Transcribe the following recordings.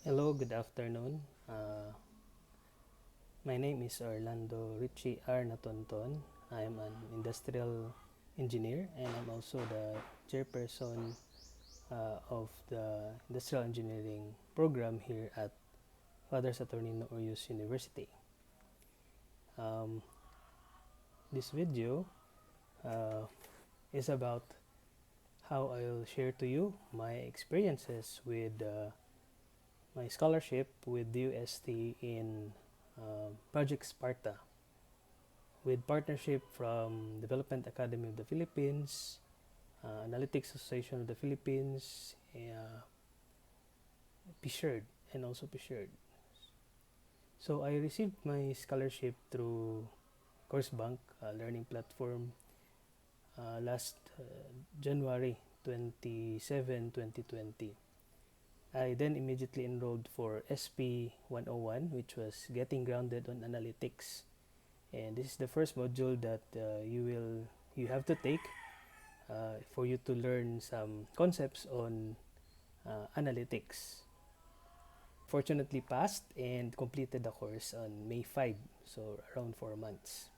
Hello, good afternoon. My name is Orlando Richie R. Natonton. I am an industrial engineer and I'm also the chairperson of the industrial engineering program here at Father Saturnino Orius University. Um, this video uh, is about how I'll share to you my experiences with my scholarship with DOST in Project SPARTA, with partnership from Development Academy of the Philippines, Analytics Association of the Philippines, PCIEERD, and also PCIEERD. So I received my scholarship through COURSEBANK learning platform last January 27, 2020. I then immediately enrolled for SP 101, which was Getting Grounded on Analytics. And this is the first module that you have to take for you to learn some concepts on analytics. Fortunately passed and completed the course on May 5, so around 4 months.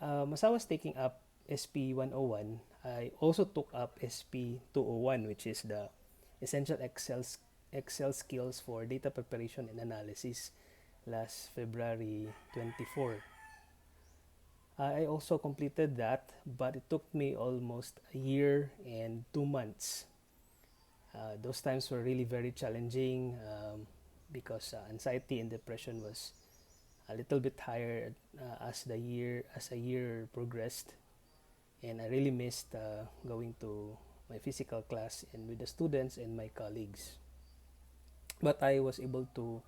As I was taking up SP 101, I also took up SP 201, which is the essential Excel skills for data preparation and analysis, last February 24. I also completed that, but it took me almost a year and 2 months. Those times were really very challenging because anxiety and depression was a little bit higher as a year progressed, and I really missed going to my physical class and with the students and my colleagues. But I was able to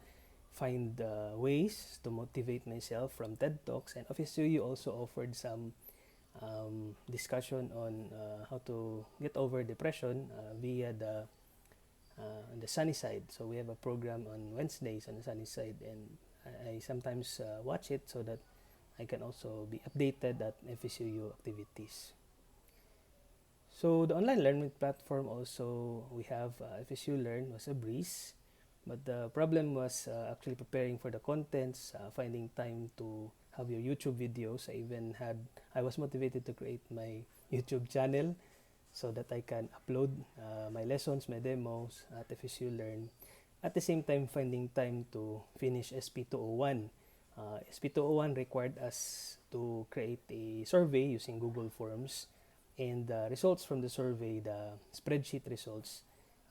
find ways to motivate myself from TED Talks, and obviously you also offered some discussion on how to get over depression via the sunny side. So we have a program on Wednesdays on the sunny side, and I sometimes watch it so that I can also be updated at FSUU activities. So the online learning platform also we have FSU Learn was a breeze, but the problem was actually preparing for the contents, finding time to have your YouTube videos. I was motivated to create my YouTube channel so that I can upload my lessons, my demos at FSU Learn. At the same time, finding time to finish SP201. SP201 required us to create a survey using Google Forms, and the results from the survey, the spreadsheet results,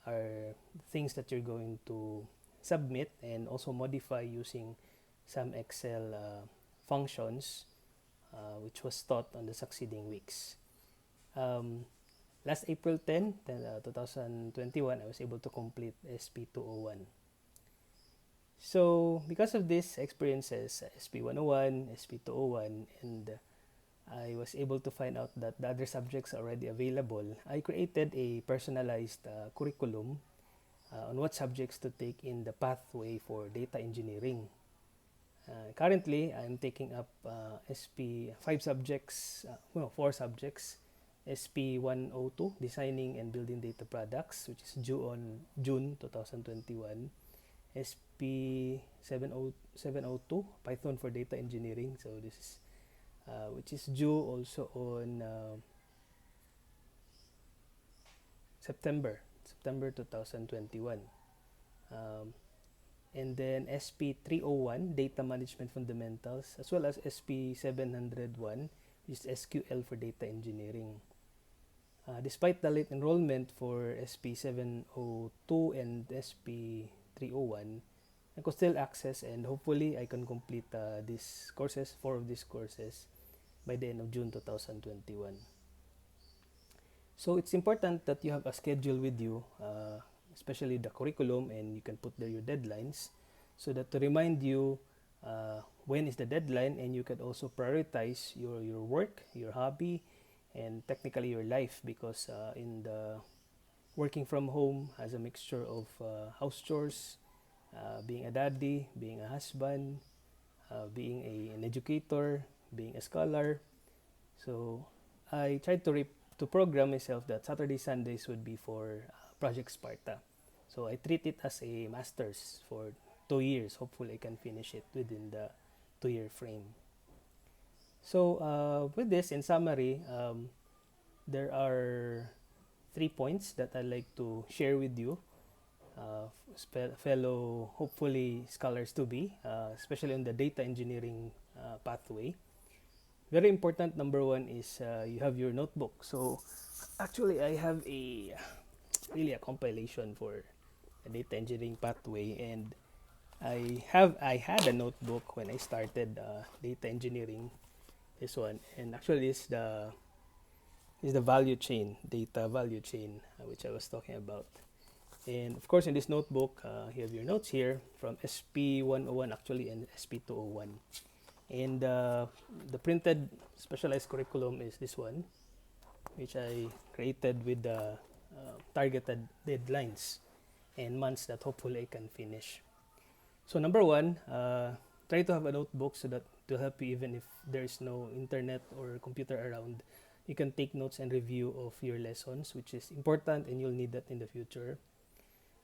are things that you're going to submit and also modify using some Excel functions, which was taught on the succeeding weeks. Last April 10, 2021, I was able to complete SP201. So, because of these experiences, SP101, SP201, and I was able to find out that the other subjects are already available, I created a personalized curriculum on what subjects to take in the pathway for data engineering. Currently, I'm taking up SP 4 subjects. SP 102, Designing and Building Data Products, which is due on June 2021. SP 702, Python for Data Engineering. So this is which is due also on September 2021. And then SP 301, Data Management Fundamentals, as well as SP 701, which is SQL for Data Engineering. Despite the late enrollment for SP 702 and SP 301, I could still access, and hopefully I can complete these courses, 4 of these courses, by the end of June 2021. So it's important that you have a schedule with you, especially the curriculum, and you can put there your deadlines so that to remind you when is the deadline, and you can also prioritize your work, your hobby, and technically your life, because in the working from home has a mixture of house chores, being a daddy, being a husband, being an educator, being a scholar. So I tried to program myself that Saturday, Sundays would be for Project Sparta. So I treat it as a master's for 2 years. Hopefully I can finish it within the 2-year frame. So with this, in summary, there are 3 points that I'd like to share with you, fellow hopefully scholars to be, especially on the data engineering pathway. Very important, number one is you have your notebook. So actually I have a compilation for a data engineering pathway, and I had a notebook when I started data engineering, this one, and actually is the value chain, data value chain, which I was talking about. And of course, in this notebook, you have your notes here from SP 101 actually and SP 201. And the printed specialized curriculum is this one, which I created with the targeted deadlines and months that hopefully I can finish. So number one, try to have a notebook so that to help you even if there is no internet or computer around. You can take notes and review of your lessons, which is important and you'll need that in the future.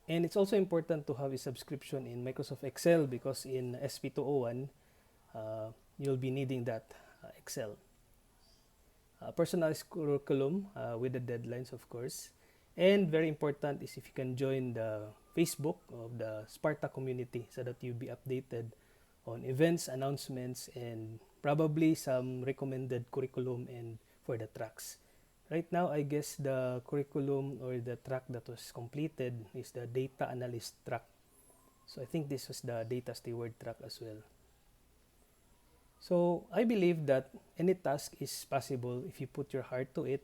And it's also important to have a subscription in Microsoft Excel because in SP201, you'll be needing that Excel. Personalized curriculum with the deadlines, of course. And very important is if you can join the Facebook of the SPARTA community so that you'll be updated on events, announcements, and probably some recommended curriculum and for the tracks. Right now, I guess the curriculum or the track that was completed is the data analyst track. So I think this was the data steward track as well. So I believe that any task is possible if you put your heart to it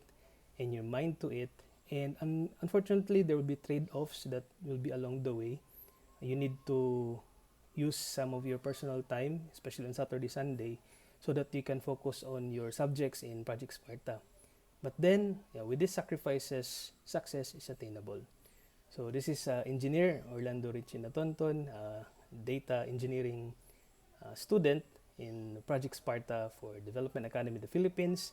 and your mind to it. And unfortunately, there will be trade-offs that will be along the way. You need to use some of your personal time, especially on Saturday, Sunday, so that you can focus on your subjects in Project Sparta. But then, with these sacrifices, success is attainable. So this is engineer Orlando Richie Natonton, data engineering student in Project Sparta for Development Academy of the Philippines,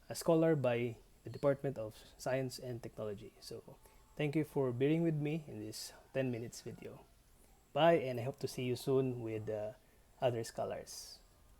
a scholar by the Department of Science and Technology. So thank you for bearing with me in this 10 minutes video. Bye, and I hope to see you soon with other scholars.